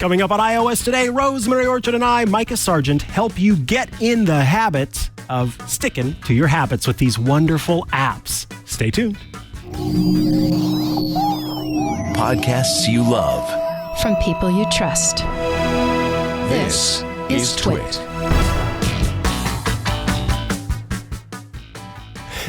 Coming up on iOS Today, Rosemary Orchard and I, Mikah Sargent, help you get in the habit of sticking to your habits with these wonderful apps. Stay tuned. Podcasts you love. From people you trust. This is TWiT.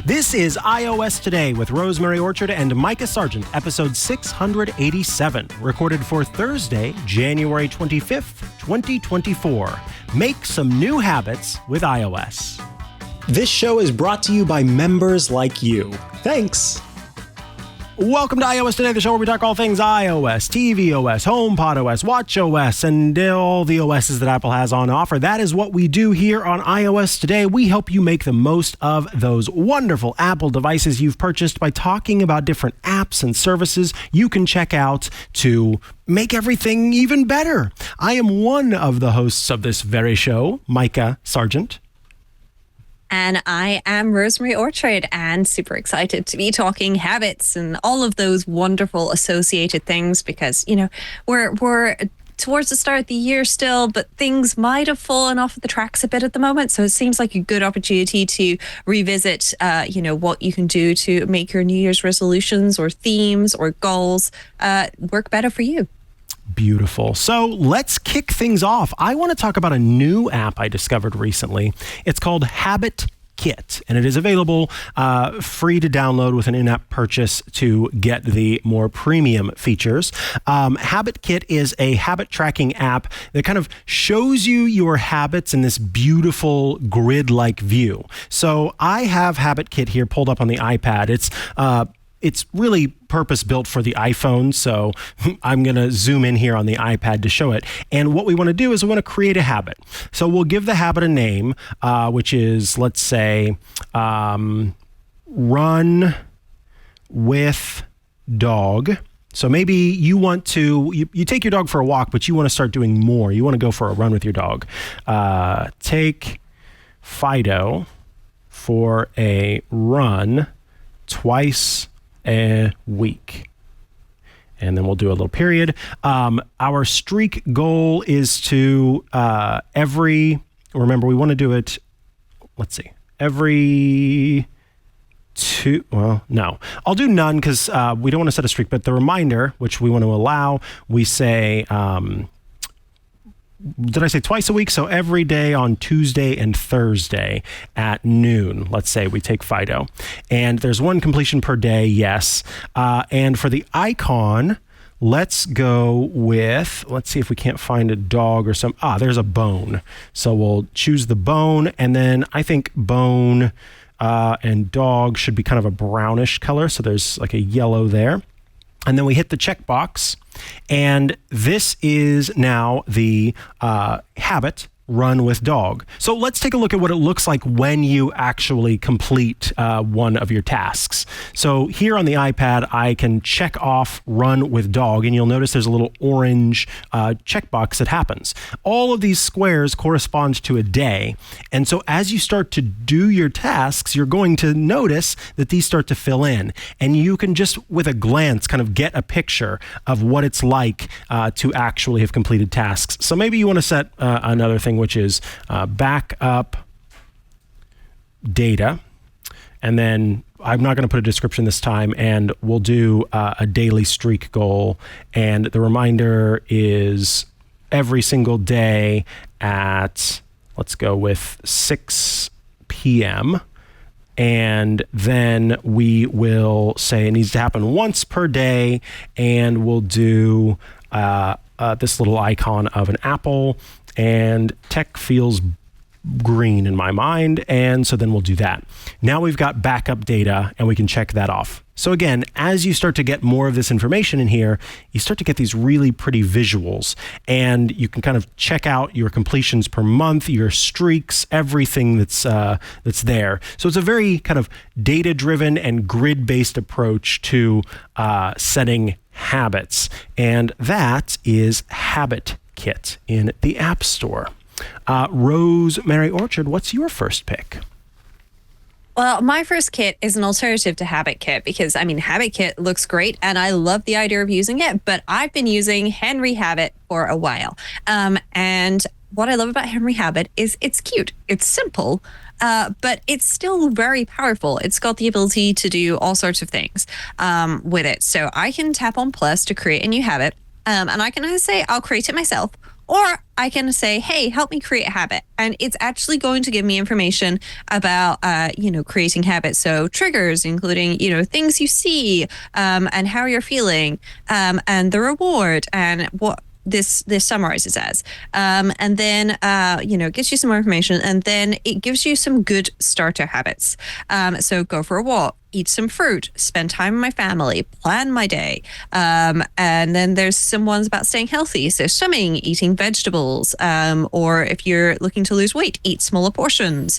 This is iOS Today with Rosemary Orchard and Mikah Sargent, episode 687, recorded for Thursday, January 25th, 2024. Make some new habits with iOS. This show is brought to you by members like you. Thanks. Welcome to iOS Today, the show where we talk all things iOS, tvOS, HomePodOS, watchOS, and all the OSs that Apple has on offer. That is what we do here on iOS Today. We help you make the most of those wonderful Apple devices you've purchased by talking about different apps and services you can check out to make everything even better. I am one of the hosts of this very show, Mikah Sargent. And I am Rosemary Orchard, and super excited to be talking habits and all of those wonderful associated things because, you know, we're towards the start of the year still, but things might have fallen off of the tracks a bit at the moment. So it seems like a good opportunity to revisit, what you can do to make your New Year's resolutions or themes or goals work better for you. Beautiful. So let's kick things off. I want to talk about a new app I discovered recently. It's called HabitKit, and it is available free to download with an in-app purchase to get the more premium features. HabitKit is a habit tracking app that kind of shows you your habits in this beautiful grid-like view. So I have HabitKit here pulled up on the iPad. It's really purpose-built for the iPhone, so I'm going to zoom in here on the iPad to show it. And what we want to do is we want to create a habit. So we'll give the habit a name, which is, let's say, run with dog. So maybe you want to, you take your dog for a walk, but you want to start doing more. You want to go for a run with your dog. Take Fido for a run twice a week. And then we'll do a little period. Our streak goal is to remember we want to do it, let's see, every two, well, no. I'll do none because we don't want to set a streak, but the reminder, which we want to allow, we say, did I say twice a week? So every day on Tuesday and Thursday at noon, let's say we take Fido. And there's one completion per day, yes. And for the icon, let's go with, let's see if we can't find a dog or there's a bone. So we'll choose the bone, and then I think bone and dog should be kind of a brownish color. So there's like a yellow there. And then we hit the checkbox, and this is now the habit, run with dog. So let's take a look at what it looks like when you actually complete one of your tasks. So here on the iPad, I can check off run with dog, and you'll notice there's a little orange checkbox that happens. All of these squares correspond to a day. And so as you start to do your tasks, you're going to notice that these start to fill in. And you can just, with a glance, kind of get a picture of what it's like to actually have completed tasks. So maybe you want to set another thing, which is backup data. And then I'm not going to put a description this time, and we'll do a daily streak goal. And the reminder is every single day at, let's go with 6 p.m. And then we will say it needs to happen once per day, and we'll do this little icon of an apple, and tech feels green in my mind, and so then we'll do that. Now we've got backup data, and we can check that off. So again, as you start to get more of this information in here, you start to get these really pretty visuals, and you can kind of check out your completions per month, your streaks, everything that's there. So it's a very kind of data-driven and grid-based approach to setting habits, and that is HabitKit in the App Store. Rosemary Orchard, what's your first pick? Well, my first kit is an alternative to HabitKit because, I mean, HabitKit looks great and I love the idea of using it, but I've been using Henry Habit for a while. And what I love about Henry Habit is it's cute. It's simple, but it's still very powerful. It's got the ability to do all sorts of things with it. So I can tap on plus to create a new habit, and I can either say I'll create it myself, or I can say, hey, help me create a habit. And it's actually going to give me information about, creating habits. So triggers, including, things you see, and how you're feeling, and the reward and what this summarizes as. And then, gives you some more information, and then it gives you some good starter habits. So go for a walk, eat some fruit, spend time with my family, plan my day. And then there's some ones about staying healthy. So swimming, eating vegetables, or if you're looking to lose weight, eat smaller portions,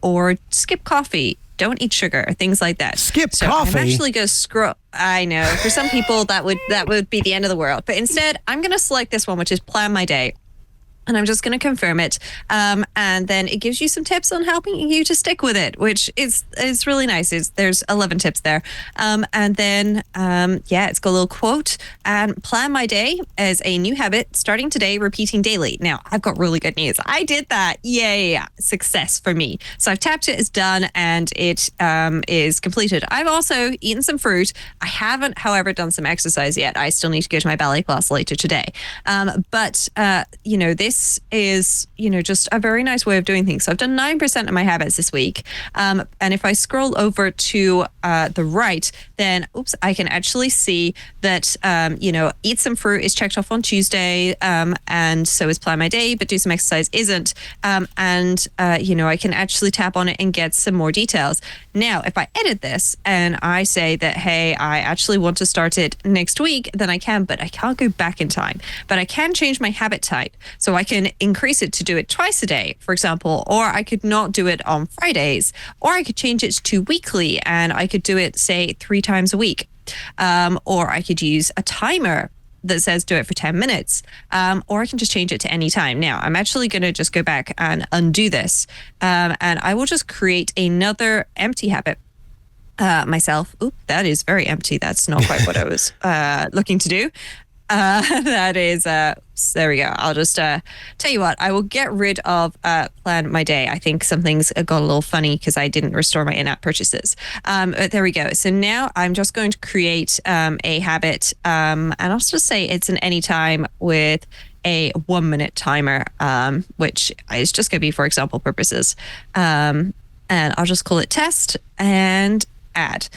or skip coffee. Don't eat sugar, things like that. Skip coffee. I'm actually going to scroll. I know for some people that would be the end of the world, but instead I'm going to select this one, which is plan my day. And I'm just going to confirm it. And then it gives you some tips on helping you to stick with it, which is really nice. There's 11 tips there. And then, it's got a little quote. And plan my day as a new habit, starting today, repeating daily. Now, I've got really good news. I did that. Yay. Success for me. So I've tapped it, it's done, and it is completed. I've also eaten some fruit. I haven't, however, done some exercise yet. I still need to go to my ballet class later today. This is, just a very nice way of doing things. So I've done 9% of my habits this week. And if I scroll over to the right, then, I can actually see that, eat some fruit is checked off on Tuesday. And so is plan my day, but do some exercise isn't. I can actually tap on it and get some more details. Now, if I edit this and I say that, hey, I actually want to start it next week, then I can, but I can't go back in time. But I can change my habit type. So I can increase it to do it twice a day, for example, or I could not do it on Fridays, or I could change it to weekly and I could do it, say, 3 times a week. Or I could use a timer that says do it for 10 minutes, or I can just change it to any time. Now, I'm actually going to just go back and undo this, and I will just create another empty habit myself. That is very empty. That's not quite what I was looking to do. That is, there we go. I'll just tell you what, I will get rid of plan my day. I think something's got a little funny because I didn't restore my in-app purchases. But there we go. So now I'm just going to create a habit, and I'll just say it's an anytime with a 1-minute timer, which is just going to be for example purposes. And I'll just call it test and add.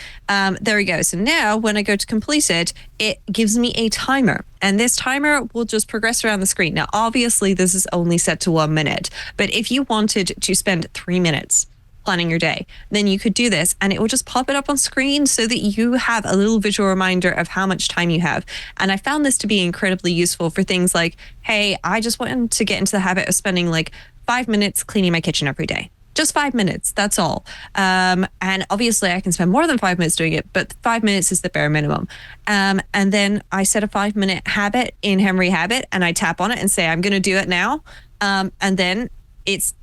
There we go. So now when I go to complete it, it gives me a timer, and this timer will just progress around the screen. Now, obviously this is only set to 1 minute, but if you wanted to spend 3 minutes planning your day, then you could do this and it will just pop it up on screen so that you have a little visual reminder of how much time you have. And I found this to be incredibly useful for things like, hey, I just wanted to get into the habit of spending like 5 minutes cleaning my kitchen every day. Just 5 minutes, that's all. And obviously I can spend more than 5 minutes doing it, but 5 minutes is the bare minimum. And then I set a 5-minute habit in Henry Habit and I tap on it and say, I'm going to do it now. And then it's,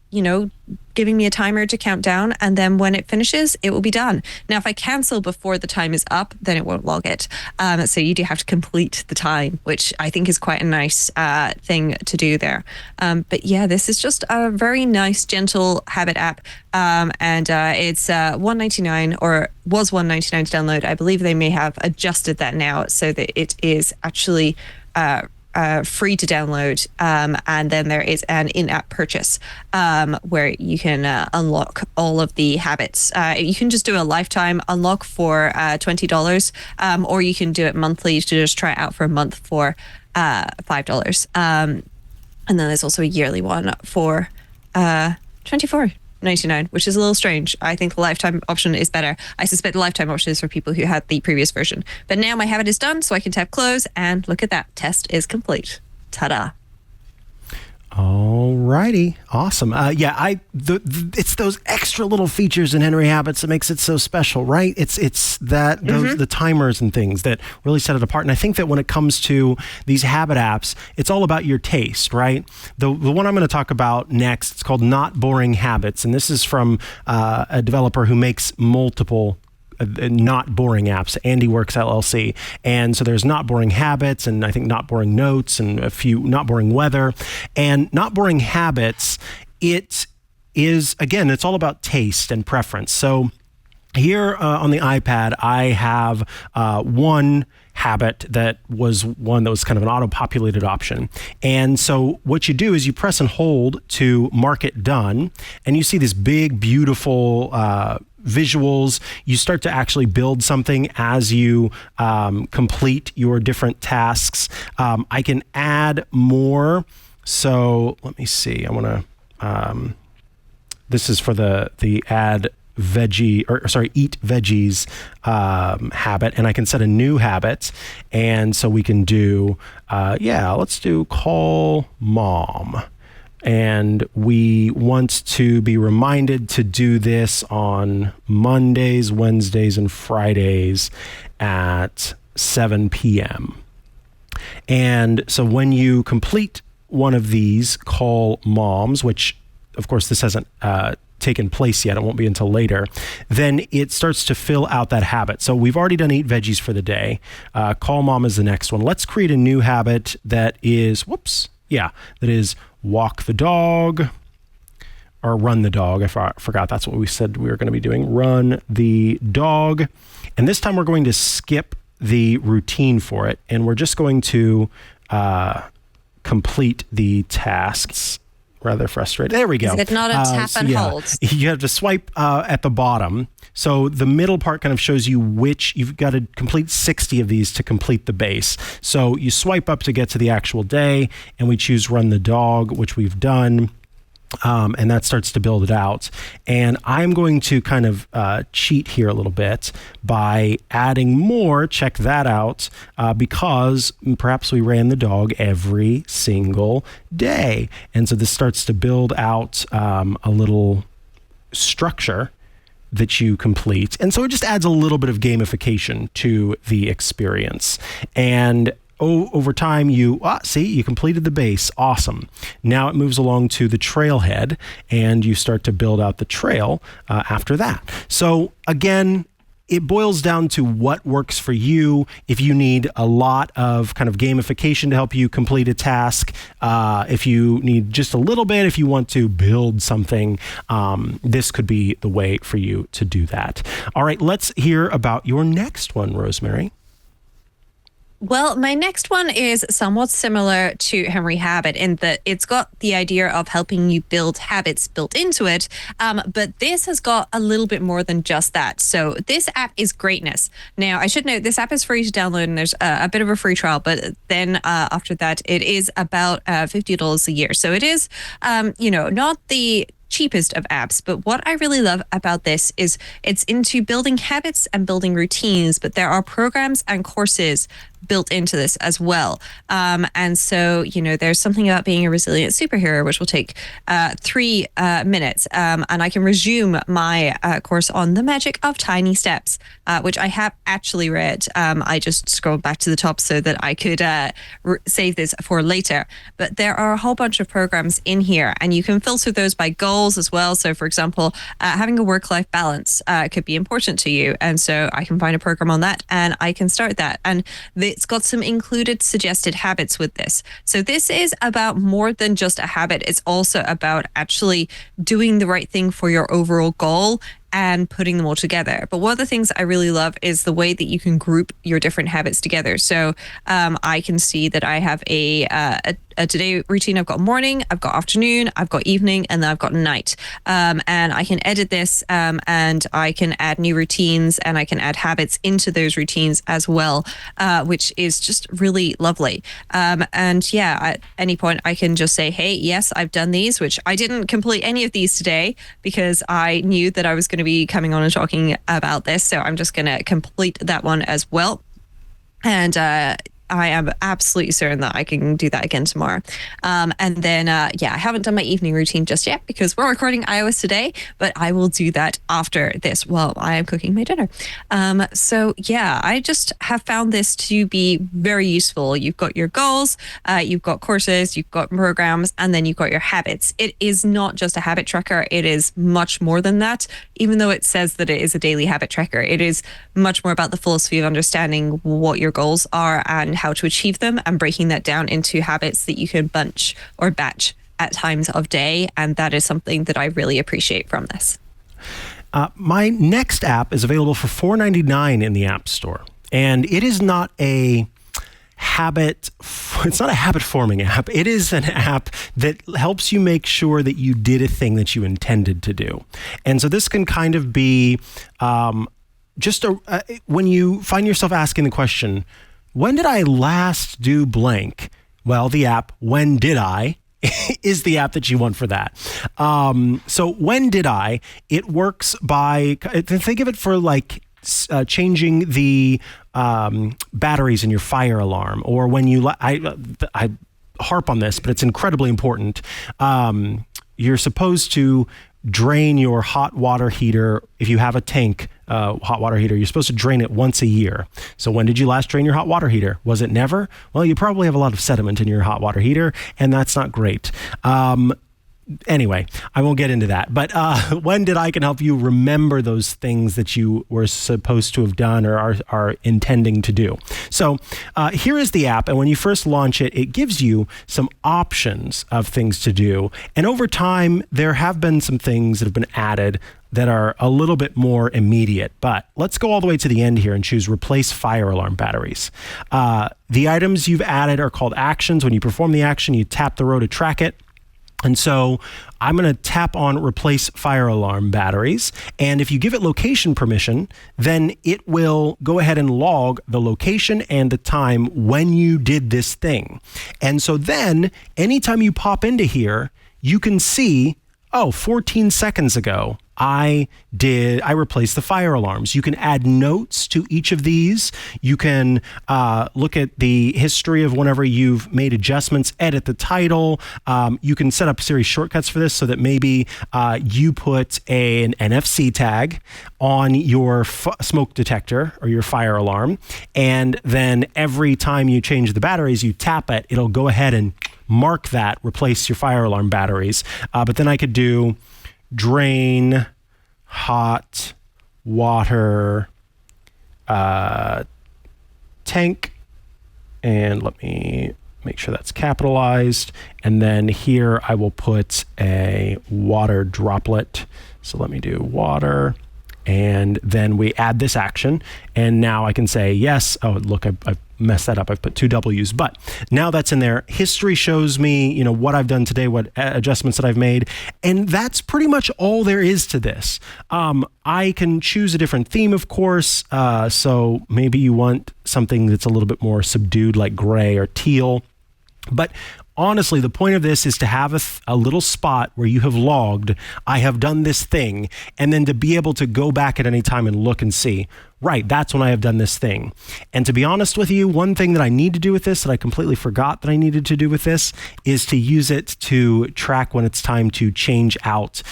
giving me a timer to count down. And then when it finishes, it will be done. Now, if I cancel before the time is up, then it won't log it. So you do have to complete the time, which I think is quite a nice thing to do there. But yeah, this is just a very nice, gentle habit app. And it's $1.99 or was $1.99 to download. I believe they may have adjusted that now so that it is actually free to download, and then there is an in-app purchase where you can unlock all of the habits. You can just do a lifetime unlock for $20, or you can do it monthly to just try it out for a month for $5. And then there's also a yearly one for $24.99, which is a little strange. I think the lifetime option is better. I suspect the lifetime option is for people who had the previous version. But now my habit is done, so I can tap close, and look at that. Test is complete. Ta-da. All righty. Awesome. It's those extra little features in Henry Habits that makes it so special, right? It's that those the timers and things that really set it apart. And I think that when it comes to these habit apps, it's all about your taste, right? The one I'm going to talk about next, it's called Not Boring Habits. And this is from a developer who makes multiple not boring apps, Andy Works LLC. And so there's Not Boring Habits, and I think Not Boring Notes, and a few Not Boring Weather. And Not Boring Habits, it is, again, it's all about taste and preference. So here on the iPad, I have one habit that was one that was kind of an auto-populated option. And so what you do is you press and hold to mark it done, and you see this big, beautiful visuals. You start to actually build something as you complete your different tasks. I can add more. So let me see. I want to, this is for the add veggie, or sorry, eat veggies habit, and I can set a new habit. And so we can do, let's do call mom. And we want to be reminded to do this on Mondays, Wednesdays, and Fridays at 7 p.m. And so when you complete one of these call moms, which of course this hasn't taken place yet, it won't be until later, then it starts to fill out that habit. So we've already done eat veggies for the day. Call mom is the next one. Let's create a new habit that is, that is walk the dog or run the dog. I forgot that's what we said we were going to be doing. Run the dog. And this time we're going to skip the routine for it, and we're just going to complete the tasks. Rather frustrated. There we go. Is it not a tap and hold? You have to swipe at the bottom. So the middle part kind of shows you which, you've got to complete 60 of these to complete the base. So you swipe up to get to the actual day, and we choose run the dog, which we've done. And that starts to build it out. And I'm going to kind of cheat here a little bit by adding more, check that out, because perhaps we ran the dog every single day. And so this starts to build out a little structure that you complete. And so it just adds a little bit of gamification to the experience. And over time, you completed the base. Awesome. Now it moves along to the trailhead, and you start to build out the trail after that. So again, it boils down to what works for you. If you need a lot of kind of gamification to help you complete a task, if you need just a little bit, if you want to build something, this could be the way for you to do that. All right, let's hear about your next one, Rosemary. Well, my next one is somewhat similar to Henry Habit in that it's got the idea of helping you build habits built into it, but this has got a little bit more than just that. So this app is greatness. Now, I should note this app is free to download, and there's a bit of a free trial, but then after that, it is about $50 a year. So it is, not the cheapest of apps, but what I really love about this is it's into building habits and building routines, but there are programs and courses built into this as well. And so, there's something about being a resilient superhero, which will take 3 minutes. And I can resume my course on the magic of tiny steps, which I have actually read. I just scrolled back to the top so that I could save this for later. But there are a whole bunch of programs in here, and you can filter those by goals as well. So, for example, having a work-life balance could be important to you. And so I can find a program on that, and I can start that. And it's got some included suggested habits with this. So this is about more than just a habit. It's also about actually doing the right thing for your overall goal and putting them all together. But one of the things I really love is the way that you can group your different habits together. So I can see that I have a today routine. I've got morning, I've got afternoon, I've got evening, and then I've got night. And I can edit this and I can add new routines, and I can add habits into those routines as well, which is just really lovely. And at any point I can just say, hey, yes, I've done these, which I didn't complete any of these today because I knew that I was going to be coming on and talking about this. So I'm just going to complete that one as well. And I am absolutely certain that I can do that again tomorrow. And then, I haven't done my evening routine just yet because we're recording iOS today, but I will do that after this while I am cooking my dinner. I just have found this to be very useful. You've got your goals, you've got courses, you've got programs, and then you've got your habits. It is not just a habit tracker. It is much more than that. Even though it says that it is a daily habit tracker, it is much more about the philosophy of understanding what your goals are and how to achieve them, and breaking that down into habits that you can bunch or batch at times of day. And that is something that I really appreciate from this. My next app is available for $4.99 in the App Store. And it is not a it's not a habit forming app. It is an app that helps you make sure that you did a thing that you intended to do. And so this can kind of be when you find yourself asking the question, when did I last do blank? Well, the app, When Did I? is the app that you want for that. So When Did I? It works by, think of it for like changing the batteries in your fire alarm, or when you, I harp on this, but it's incredibly important. You're supposed to drain your hot water heater. If you have a tank hot water heater, you're supposed to drain it once a year. So when did you last drain your hot water heater? Was it never? Well, you probably have a lot of sediment in your hot water heater, and that's not great. Anyway, I won't get into that. But When Did I can help you remember those things that you were supposed to have done or are intending to do. So here is the app. And when you first launch it, it gives you some options of things to do. And over time, there have been some things that have been added that are a little bit more immediate. But let's go all the way to the end here and choose Replace Fire Alarm Batteries. The items you've added are called actions. When you perform the action, you tap the row to track it. And so I'm going to tap on Replace Fire Alarm Batteries. And if you give it location permission, then it will go ahead and log the location and the time when you did this thing. And so then anytime you pop into here, you can see, 14 seconds ago, I replaced the fire alarms. You can add notes to each of these. You can look at the history of whenever you've made adjustments, edit the title. You can set up Siri shortcuts for this so that maybe you put an NFC tag on your smoke detector or your fire alarm. And then every time you change the batteries, you tap it, it'll go ahead and mark that, replace your fire alarm batteries. But then I could do drain hot water tank, and let me make sure that's capitalized. And then here I will put a water droplet. So let me do water, and then we add this action. And now I can say yes. Oh, look, I've messed that up. I've put two W's, but now that's in there. History shows me, what I've done today, what adjustments that I've made. And that's pretty much all there is to this. I can choose a different theme, of course. So maybe you want something that's a little bit more subdued, like gray or teal. But honestly, the point of this is to have a little spot where you have logged, I have done this thing, and then to be able to go back at any time and look and see, right, that's when I have done this thing. And to be honest with you, one thing that I need to do with this that I completely forgot that I needed to do with this is to use it to track when it's time to change out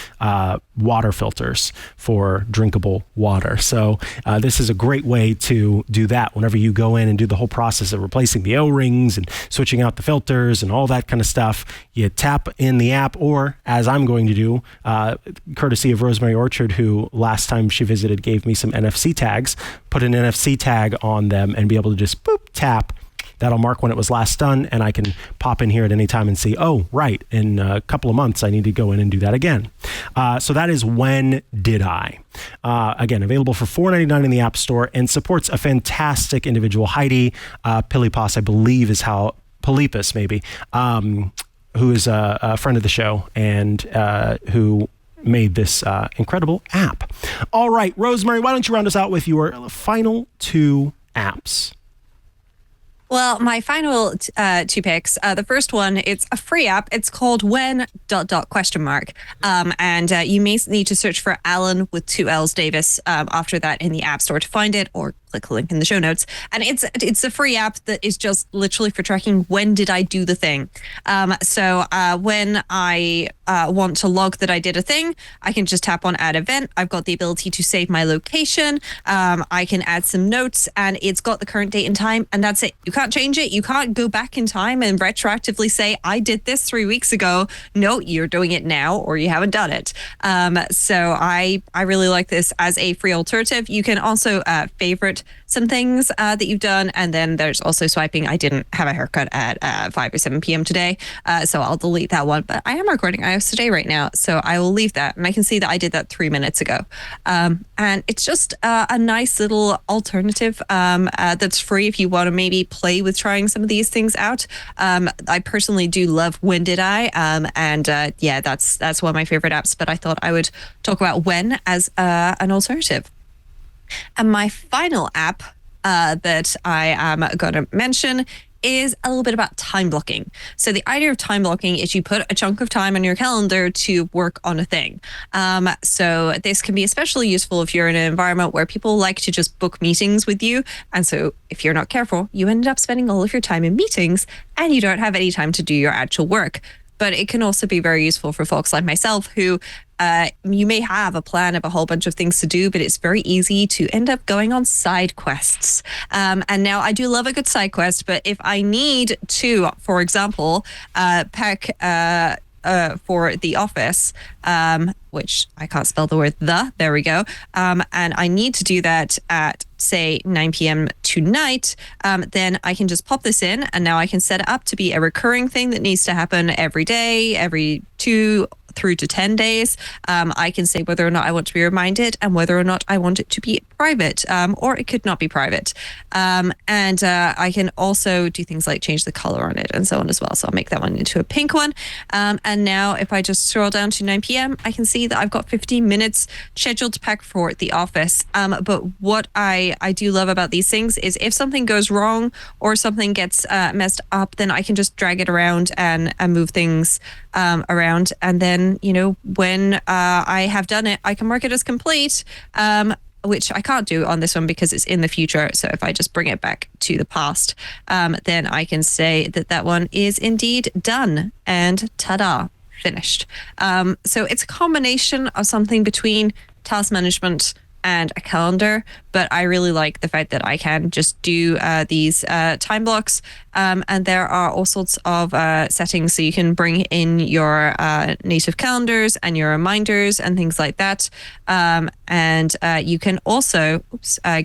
water filters for drinkable water. So this is a great way to do that whenever you go in and do the whole process of replacing the O-rings and switching out the filters and all that kind of stuff. You tap in the app, or as I'm going to do, courtesy of Rosemary Orchard, who last time she visited gave me some NFC tags, put an NFC tag on them and be able to just boop, tap. That'll mark when it was last done, and I can pop in here at any time and see, oh, right, in a couple of months, I need to go in and do that again. So that is When Did I? Again, available for $4.99 in the App Store, and supports a fantastic individual, Heidi Pilipas, I believe is how, Pilipas maybe, who is a friend of the show and who made this incredible app. All right, Rosemary, why don't you round us out with your final two apps? Well, my final two picks. The first one, it's a free app. It's called When ... And you may need to search for Alan with two L's Davis after that in the App Store to find it, or click the link in the show notes. And it's a free app that is just literally for tracking when did I do the thing. So when I want to log that I did a thing, I can just tap on add event. I've got the ability to save my location. I can add some notes, and it's got the current date and time, and that's it. You can't change it. You can't go back in time and retroactively say, I did this 3 weeks ago. No, you're doing it now, or you haven't done it. So I really like this as a free alternative. You can also favorite some things that you've done, and then there's also swiping. I didn't have a haircut at 5 or 7 p.m. today, so I'll delete that one. But I am recording iOS today right now, so I will leave that, and I can see that I did that 3 minutes ago. And it's just a nice little alternative that's free if you want to maybe play with trying some of these things out. I personally do love When Did I? Yeah, that's one of my favorite apps, but I thought I would talk about When as an alternative. And my final app that I am going to mention is a little bit about time blocking. So the idea of time blocking is you put a chunk of time on your calendar to work on a thing. So this can be especially useful if you're in an environment where people like to just book meetings with you. And so if you're not careful, you end up spending all of your time in meetings and you don't have any time to do your actual work. But it can also be very useful for folks like myself who you may have a plan of a whole bunch of things to do, but it's very easy to end up going on side quests. And now I do love a good side quest, but if I need to, for example, pack for the office, which I can't spell the word there we go. And I need to do that at, say, 9 p.m. tonight, then I can just pop this in, and now I can set it up to be a recurring thing that needs to happen every day, every 2 through to 10 days. I can say whether or not I want to be reminded and whether or not I want it to be private, or it could not be private. And I can also do things like change the color on it and so on as well. So I'll make that one into a pink one. And now if I just scroll down to 9 p.m., I can see that I've got 15 minutes scheduled to pack for the office. But what I do love about these things is if something goes wrong or something gets messed up, then I can just drag it around and move things around. And then, when I have done it, I can mark it as complete, which I can't do on this one because it's in the future. So if I just bring it back to the past, then I can say that one is indeed done, and ta-da, finished. So it's a combination of something between task management and a calendar, but I really like the fact that I can just do these time blocks, and there are all sorts of settings, so you can bring in your native calendars and your reminders and things like that, and you can also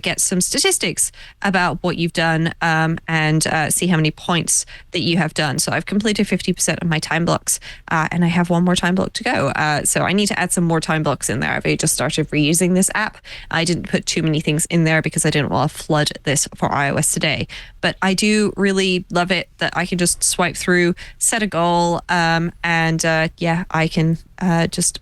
get some statistics about what you've done, and see how many points that you have done. So I've completed 50% of my time blocks, and I have one more time block to go, so I need to add some more time blocks in there. I've just started reusing this app. I didn't put too many things in there because I didn't want to flood this for iOS today. But I do really love it that I can just swipe through, set a goal, and I can just,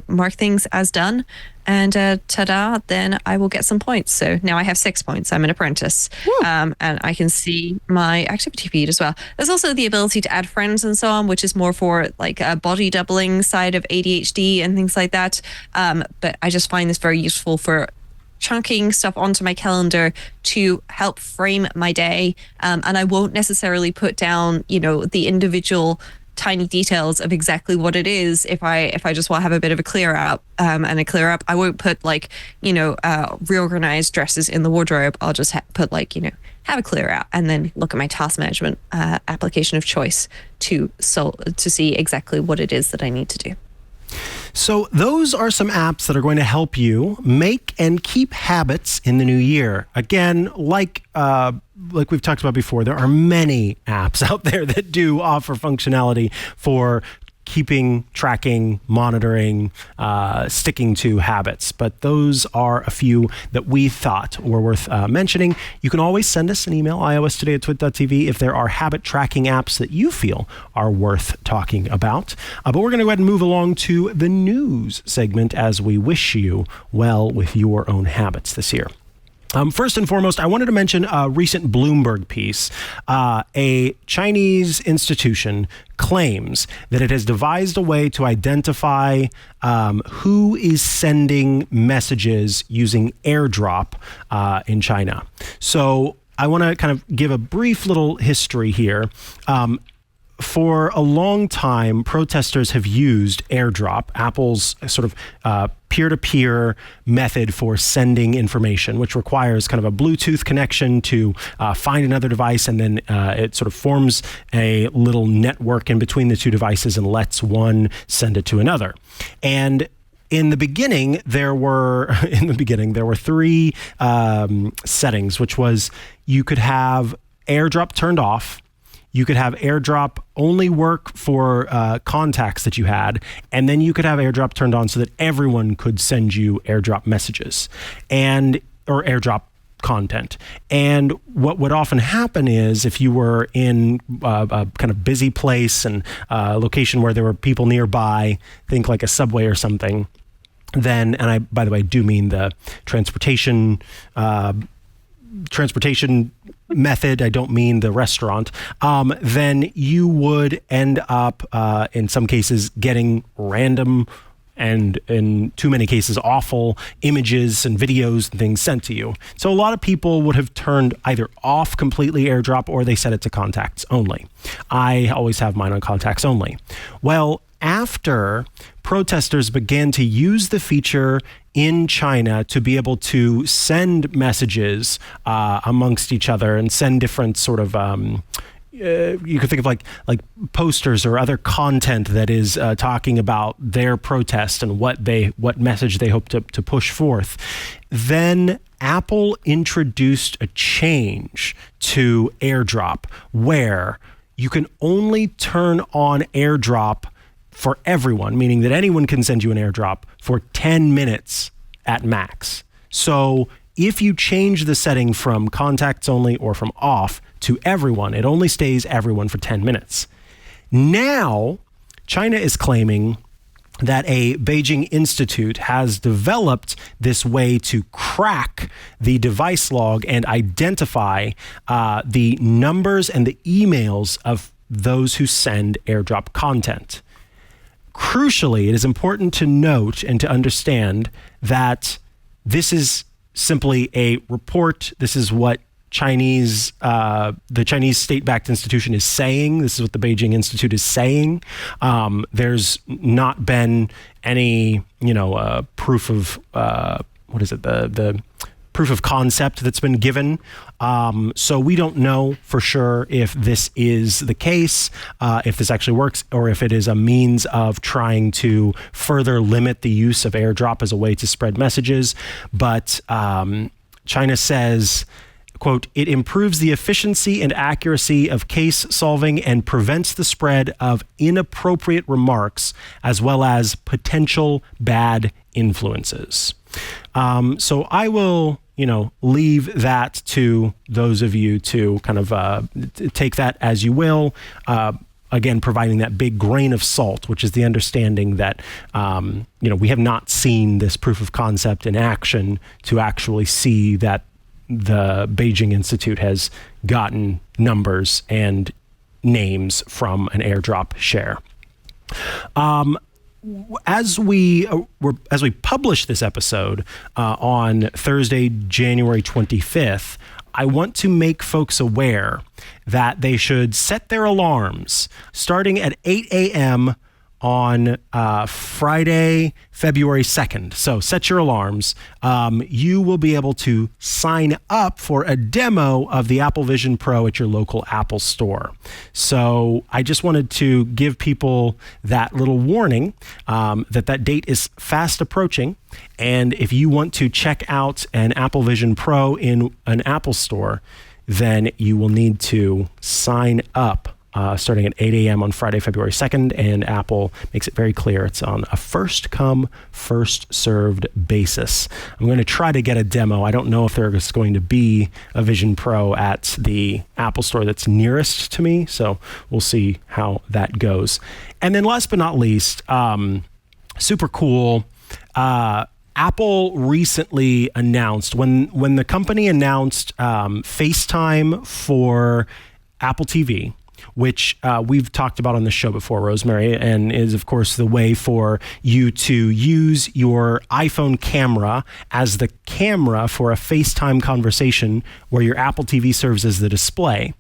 mark things as done. And ta-da, then I will get some points. So now I have 6 points. I'm an apprentice. And I can see my activity feed as well. There's also the ability to add friends and so on, which is more for like a body doubling side of ADHD and things like that. But I just find this very useful for chunking stuff onto my calendar to help frame my day. And I won't necessarily put down, the individual tiny details of exactly what it is. If I just want to have a bit of a clear out, I won't put reorganized dresses in the wardrobe. I'll just put have a clear out, and then look at my task management application of choice to see exactly what it is that I need to do. So those are some apps that are going to help you make and keep habits in the new year. Again, like we've talked about before, there are many apps out there that do offer functionality for keeping, tracking, monitoring, sticking to habits. But those are a few that we thought were worth mentioning. You can always send us an email, iostoday@twit.tv, if there are habit tracking apps that you feel are worth talking about. But we're going to go ahead and move along to the news segment as we wish you well with your own habits this year. First and foremost, I wanted to mention a recent Bloomberg piece. A Chinese institution claims that it has devised a way to identify who is sending messages using AirDrop in China. So I want to kind of give a brief little history here. For a long time, protesters have used AirDrop, Apple's sort of peer-to-peer method for sending information, which requires kind of a Bluetooth connection to find another device, and then it sort of forms a little network in between the two devices and lets one send it to another. And in the beginning, there were three settings, which was you could have AirDrop turned off. You could have AirDrop only work for contacts that you had, and then you could have AirDrop turned on so that everyone could send you AirDrop messages or AirDrop content. And what would often happen is if you were in a kind of busy place and a location where there were people nearby, think like a subway or something, then, and I, by the way, do mean the transportation method, I don't mean the restaurant, then you would end up, in some cases, getting random and in too many cases, awful images and videos and things sent to you. So a lot of people would have turned either off completely AirDrop or they set it to contacts only. I always have mine on contacts only. Well, after protesters began to use the feature in China to be able to send messages amongst each other and send different sort of you could think of like posters or other content that is talking about their protest and what message they hope to push forth. Then Apple introduced a change to AirDrop where you can only turn on AirDrop for everyone, meaning that anyone can send you an AirDrop for 10 minutes at max. So if you change the setting from contacts only or from off to everyone, it only stays everyone for 10 minutes. Now, China is claiming that a Beijing institute has developed this way to crack the device log and identify the numbers and the emails of those who send AirDrop content. Crucially, it is important to note and to understand that this is simply a report. This is what the Chinese state-backed institution is saying. This is what the Beijing Institute is saying. There's not been any, proof of the proof of concept that's been given. So we don't know for sure if this is the case, if this actually works, or if it is a means of trying to further limit the use of AirDrop as a way to spread messages. But China says, quote, "It improves the efficiency and accuracy of case solving and prevents the spread of inappropriate remarks as well as potential bad influences." So I will, leave that to those of you to kind of take that as you will. Again, providing that big grain of salt, which is the understanding that, we have not seen this proof of concept in action to actually see that the Beijing Institute has gotten numbers and names from an AirDrop share. As we publish this episode on Thursday, January 25th, I want to make folks aware that they should set their alarms starting at 8 a.m. on Friday, February 2nd. So set your alarms. You will be able to sign up for a demo of the Apple Vision Pro at your local Apple store. So I just wanted to give people that little warning that date is fast approaching. And if you want to check out an Apple Vision Pro in an Apple store, then you will need to sign up starting at 8 a.m. on Friday, February 2nd, and Apple makes it very clear it's on a first-come, first-served basis. I'm going to try to get a demo. I don't know if there's going to be a Vision Pro at the Apple store that's nearest to me, so we'll see how that goes. And then last but not least, super cool, Apple recently announced, when the company announced FaceTime for Apple TV, which we've talked about on the show before, Rosemary, and is, of course, the way for you to use your iPhone camera as the camera for a FaceTime conversation where your Apple TV serves as the display.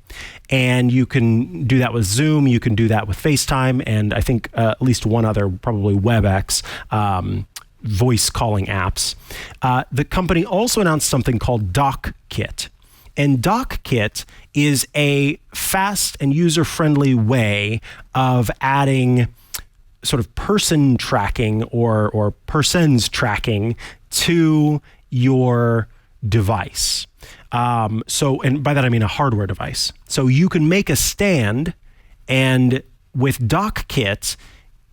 And you can do that with Zoom, you can do that with FaceTime, and I think at least one other, probably WebEx, voice calling apps. The company also announced something called DockKit. And DockKit is a fast and user-friendly way of adding sort of person tracking or persons tracking to your device. And by that I mean a hardware device. So you can make a stand, and with DockKit,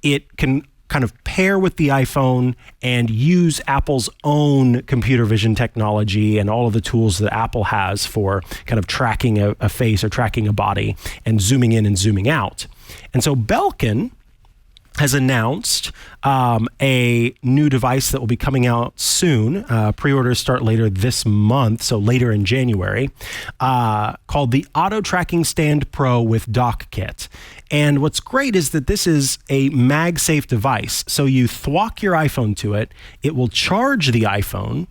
it can kind of pair with the iPhone and use Apple's own computer vision technology and all of the tools that Apple has for kind of tracking a face or tracking a body and zooming in and zooming out. And so Belkin has announced a new device that will be coming out soon. Pre-orders start later this month, so later in January, called the Auto Tracking Stand Pro with DockKit. And what's great is that this is a MagSafe device. So you thwack your iPhone to it, it will charge the iPhone,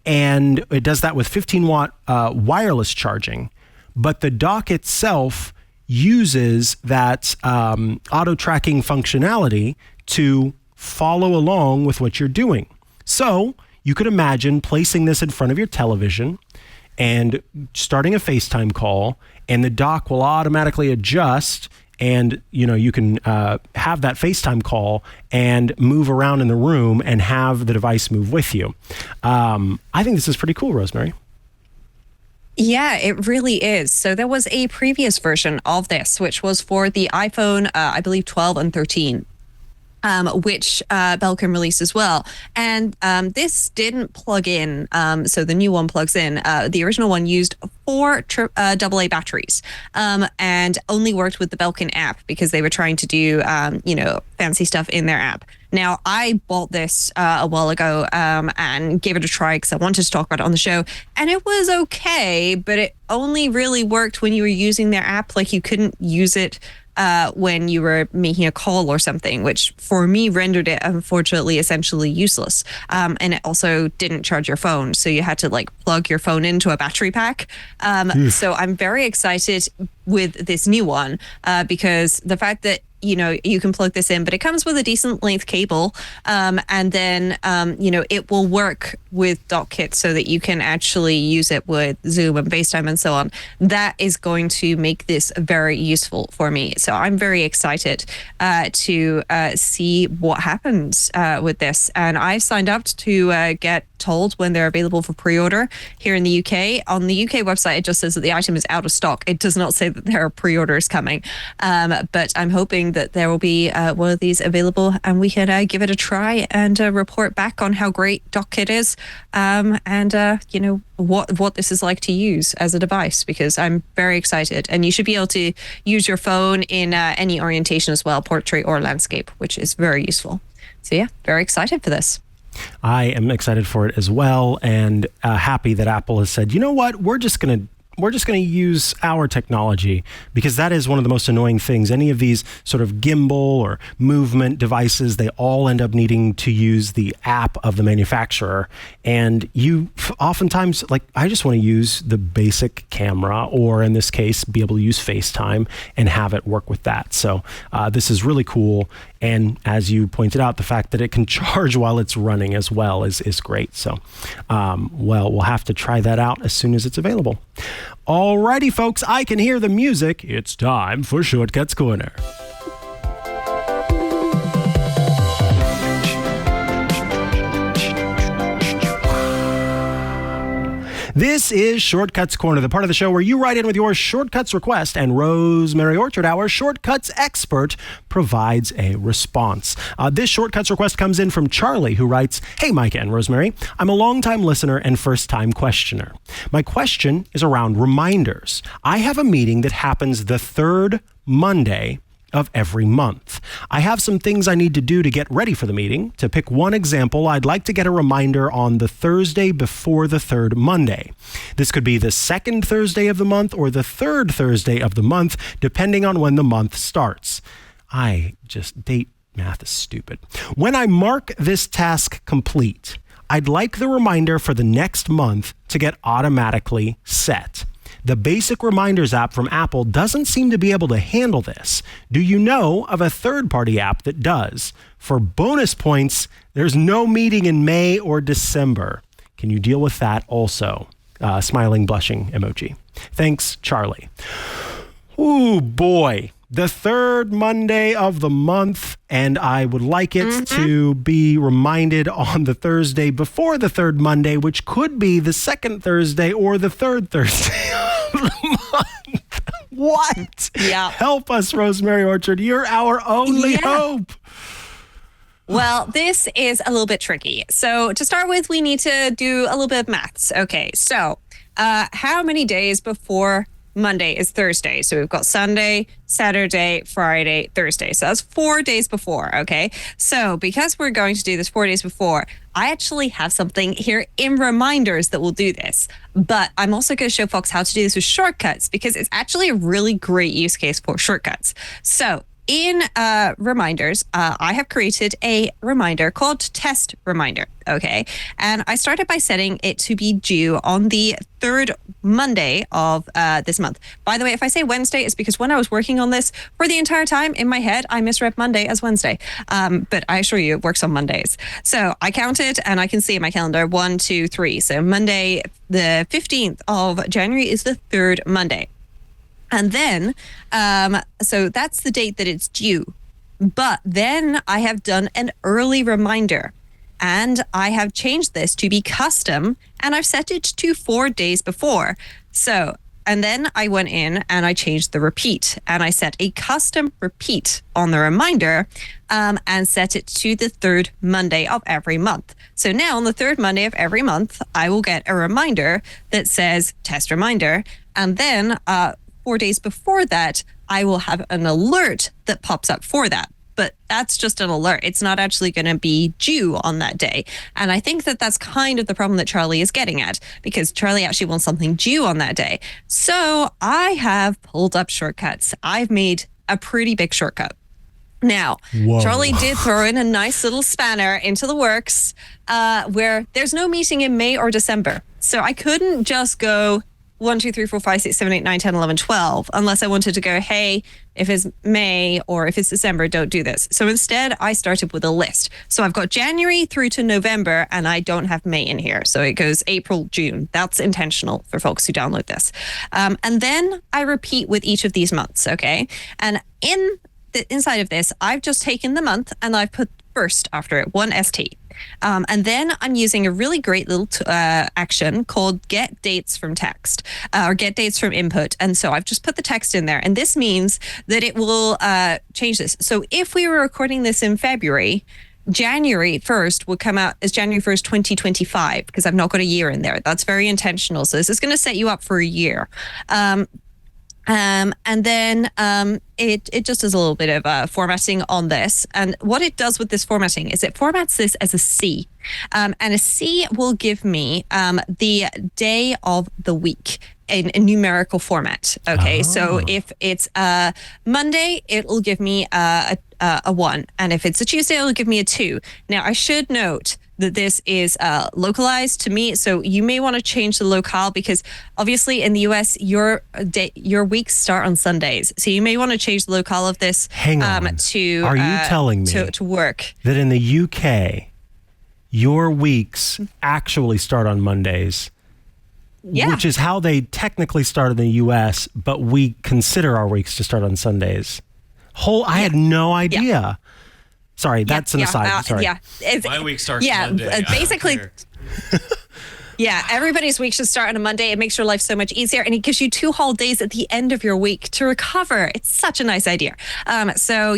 and it does that with 15-watt wireless charging. But the dock itself uses that auto tracking functionality to follow along with what you're doing. So you could imagine placing this in front of your television and starting a FaceTime call, and the dock will automatically adjust, and you can have that FaceTime call and move around in the room and have the device move with you. I think this is pretty cool, Rosemary. Yeah, it really is. So there was a previous version of this, which was for the iPhone, I believe 12 and 13. Which Belkin released as well. And this didn't plug in. So the new one plugs in. The original one used 4 AA batteries and only worked with the Belkin app because they were trying to do, fancy stuff in their app. Now, I bought this a while ago and gave it a try because I wanted to talk about it on the show. And it was okay, but it only really worked when you were using their app. Like, you couldn't use it when you were making a call or something, which for me rendered it, unfortunately, essentially useless. And it also didn't charge your phone. So you had to plug your phone into a battery pack. So I'm very excited with this new one because the fact that you can plug this in, but it comes with a decent length cable. And then, it will work with DockKit so that you can actually use it with Zoom and FaceTime and so on. That is going to make this very useful for me. So I'm very excited to see what happens with this. And I've signed up to get told when they're available for pre-order here in the UK. On the UK website, it just says that the item is out of stock. It does not say that there are pre-orders coming. But I'm hoping that there will be one of these available and we can give it a try and report back on how great DockKit is and what this is like to use as a device, because I'm very excited. And you should be able to use your phone in any orientation as well, portrait or landscape, which is very useful. So yeah, very excited for this. I am excited for it as well, and happy that Apple has said, you know what, we're just going to use our technology, because that is one of the most annoying things. Any of these sort of gimbal or movement devices, they all end up needing to use the app of the manufacturer. And you oftentimes, I just want to use the basic camera, or in this case, be able to use FaceTime and have it work with that. So this is really cool. And as you pointed out, the fact that it can charge while it's running as well is great. So, we'll have to try that out as soon as it's available. Alrighty, folks, I can hear the music. It's time for Shortcuts Corner. This is Shortcuts Corner, the part of the show where you write in with your shortcuts request, and Rosemary Orchard, our shortcuts expert, provides a response. This shortcuts request comes in from Charlie, who writes, "Hey, Mikah and Rosemary, I'm a longtime listener and first-time questioner. My question is around reminders. I have a meeting that happens the third Monday of every month. I have some things I need to do to get ready for the meeting. To pick one example, I'd like to get a reminder on the Thursday before the third Monday. This could be the second Thursday of the month or the third Thursday of the month, depending on when the month starts. Date math is stupid. When I mark this task complete, I'd like the reminder for the next month to get automatically set. The basic reminders app from Apple doesn't seem to be able to handle this. Do you know of a third-party app that does? For bonus points, there's no meeting in May or December. Can you deal with that also? Smiling, blushing emoji. Thanks, Charlie. Ooh, boy. The third Monday of the month, and I would like it to be reminded on the Thursday before the third Monday, which could be the second Thursday or the third Thursday of the month. What? Yeah. Help us, Rosemary Orchard. You're our only hope. Well, this is a little bit tricky. So to start with, we need to do a little bit of maths. Okay, so how many days before Monday is Thursday? So we've got Sunday, Saturday, Friday, Thursday. So that's 4 days before, okay? So because we're going to do this 4 days before, I actually have something here in reminders that will do this. But I'm also going to show folks how to do this with shortcuts because it's actually a really great use case for shortcuts. So in reminders, I have created a reminder called Test Reminder, okay? And I started by setting it to be due on the third Monday of this month. By the way, if I say Wednesday, it's because when I was working on this for the entire time in my head, I misread Monday as Wednesday. But I assure you it works on Mondays. So I counted and I can see in my calendar 1, 2, 3. So Monday, the 15th of January is the third Monday. And then, so that's the date that it's due. But then I have done an early reminder and I have changed this to be custom and I've set it to 4 days before. So, and then I went in and I changed the repeat and I set a custom repeat on the reminder and set it to the third Monday of every month. So now on the third Monday of every month, I will get a reminder that says test reminder. And then 4 days before that, I will have an alert that pops up for that. But that's just an alert. It's not actually going to be due on that day. And I think that that's kind of the problem that Charlie is getting at, because Charlie actually wants something due on that day. So I have pulled up shortcuts. I've made a pretty big shortcut. Now, Whoa. Charlie did throw in a nice little spanner into the works where there's no meeting in May or December. So I couldn't just go 1, 2, 3, 4, 5, 6, 7, 8, 9, 10, 11, 12, unless I wanted to go, hey, if it's May or if it's December, don't do this. So instead, I started with a list. So I've got January through to November, and I don't have May in here. So it goes April, June. That's intentional for folks who download this. And then I repeat with each of these months, okay? And inside of this, I've just taken the month and I've put first after it, 1 ST. And then I'm using a really great little action called get dates from text or get dates from input. And so I've just put the text in there. And this means that it will change this. So if we were recording this in February, January 1st will come out as January 1st, 2025, because I've not got a year in there. That's very intentional. So this is going to set you up for a year. And then it just does a little bit of formatting on this. And what it does with this formatting is it formats this as a C. And a C will give me the day of the week in a numerical format. Okay, so if it's Monday, it'll give me a 1. And if it's a Tuesday, it'll give me a 2. Now, I should note that this is localized to me. So you may want to change the locale because obviously in the US, your weeks start on Sundays. So you may want to change the locale of this Hang on. to Are you telling me to work. that in the UK, your weeks actually start on Mondays? Yeah. Which is how they technically start in the US, but we consider our weeks to start on Sundays. I had no idea. Yeah. Sorry, that's an aside. Sorry. Yeah, My week starts Monday. Basically, yeah, everybody's week should start on a Monday. It makes your life so much easier, and it gives you 2 whole days at the end of your week to recover. It's such a nice idea. So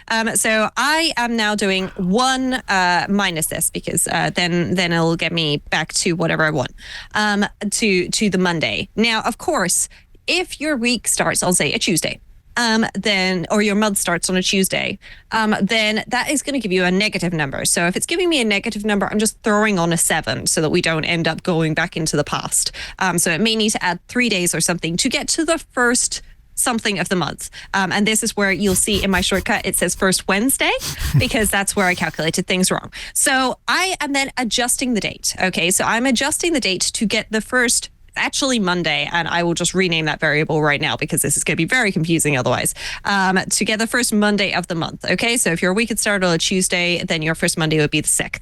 I am now doing 1 minus this because then it'll get me back to whatever I want to the Monday. Now, of course, if your week starts on, say, a Tuesday, then, or your month starts on a Tuesday, then that is going to give you a negative number. So if it's giving me a negative number, I'm just throwing on a 7 so that we don't end up going back into the past. So it may need to add 3 days or something to get to the first something of the month. And this is where you'll see in my shortcut, it says first Wednesday, because that's where I calculated things wrong. So I am then adjusting the date. Okay, so I'm adjusting the date to get the first actually Monday, and I will just rename that variable right now because this is going to be very confusing otherwise, to get the first Monday of the month. Okay, so if your week had started on a Tuesday, then your first Monday would be the 6th.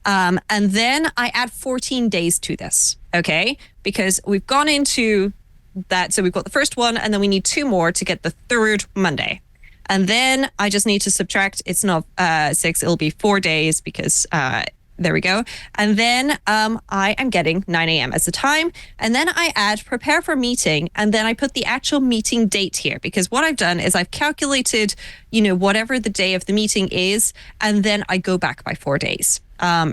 And then I add 14 days to this, okay, because we've gone into that. So we've got the first one, and then we need 2 more to get the third Monday. And then I just need to subtract, it's not 6, it'll be 4 days because there we go. And then I am getting 9 a.m. as the time. And then I add prepare for meeting. And then I put the actual meeting date here, because what I've done is I've calculated, whatever the day of the meeting is. And then I go back by 4 days.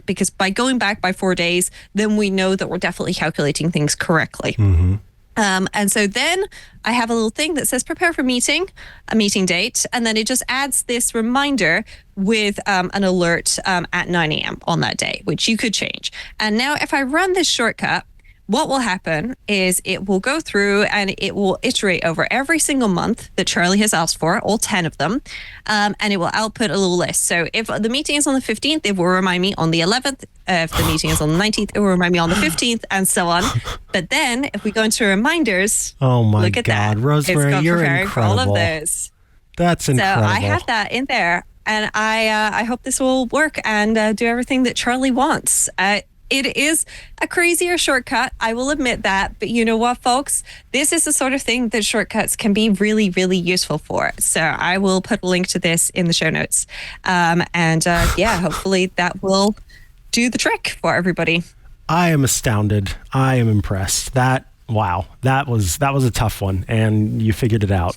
Because by going back by 4 days, then we know that we're definitely calculating things correctly. Mm-hmm. And so then I have a little thing that says prepare for meeting, a meeting date, and then it just adds this reminder with an alert at 9 a.m. on that day, which you could change. And now if I run this shortcut, what will happen is it will go through and it will iterate over every single month that Charlie has asked for, all 10 of them, and it will output a little list. So if the meeting is on the 15th, it will remind me on the 11th. If the meeting is on the 19th, it will remind me on the 15th, and so on. But then if we go into reminders, oh my look at God, that. Rosemary, It's got you're preparing incredible. for all of those. That's incredible. So I have that in there, and I hope this will work and do everything that Charlie wants. It is a crazier shortcut, I will admit that. But you know what, folks? This is the sort of thing that shortcuts can be really, really useful for. So I will put a link to this in the show notes. Hopefully that will do the trick for everybody. I am astounded. I am impressed. Wow, that was a tough one, and you figured it out.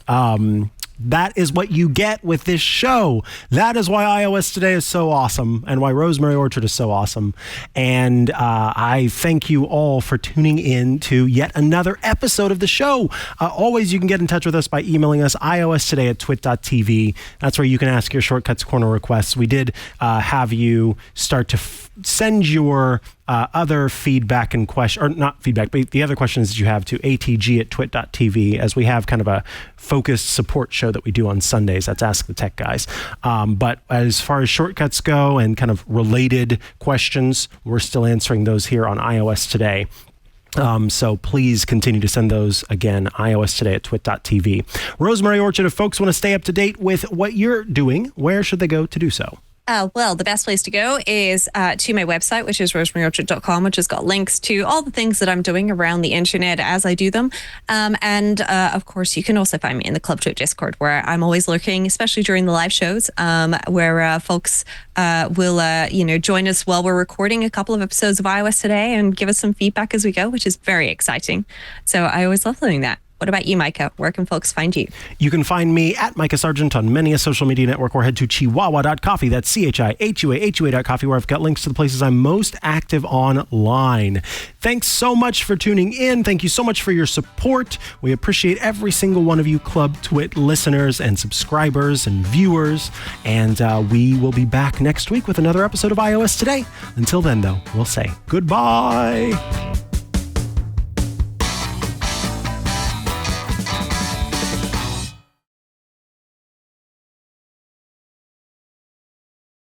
That is what you get with this show. That is why iOS Today is so awesome, and why Rosemary Orchard is so awesome. And I thank you all for tuning in to yet another episode of the show. Always, you can get in touch with us by emailing us iOStoday@twit.tv. That's where you can ask your Shortcuts Corner requests. We did have you start to send your other feedback and question, or not feedback, but the other questions that you have to atg@twit.tv, as we have kind of a focused support show that we do on Sundays. That's Ask the Tech Guys. But as far as shortcuts go and kind of related questions, we're still answering those here on iOS Today. So please continue to send those, again, iOStoday@twit.tv. Rosemary Orchard, if folks want to stay up to date with what you're doing, where should they go to do so? Well, the best place to go is to my website, which is rosemaryorchard.com, which has got links to all the things that I'm doing around the internet as I do them. Of course, you can also find me in the Club TWiT Discord, where I'm always lurking, especially during the live shows, where folks will, join us while we're recording a couple of episodes of iOS Today and give us some feedback as we go, which is very exciting. So I always love doing that. What about you, Mikah? Where can folks find you? You can find me at Mikah Sargent on many a social media network, or head to chihuahua.coffee. That's CHIHUA.coffee, where I've got links to the places I'm most active online. Thanks so much for tuning in. Thank you so much for your support. We appreciate every single one of you Club TWiT listeners and subscribers and viewers. And we will be back next week with another episode of iOS Today. Until then, though, we'll say goodbye.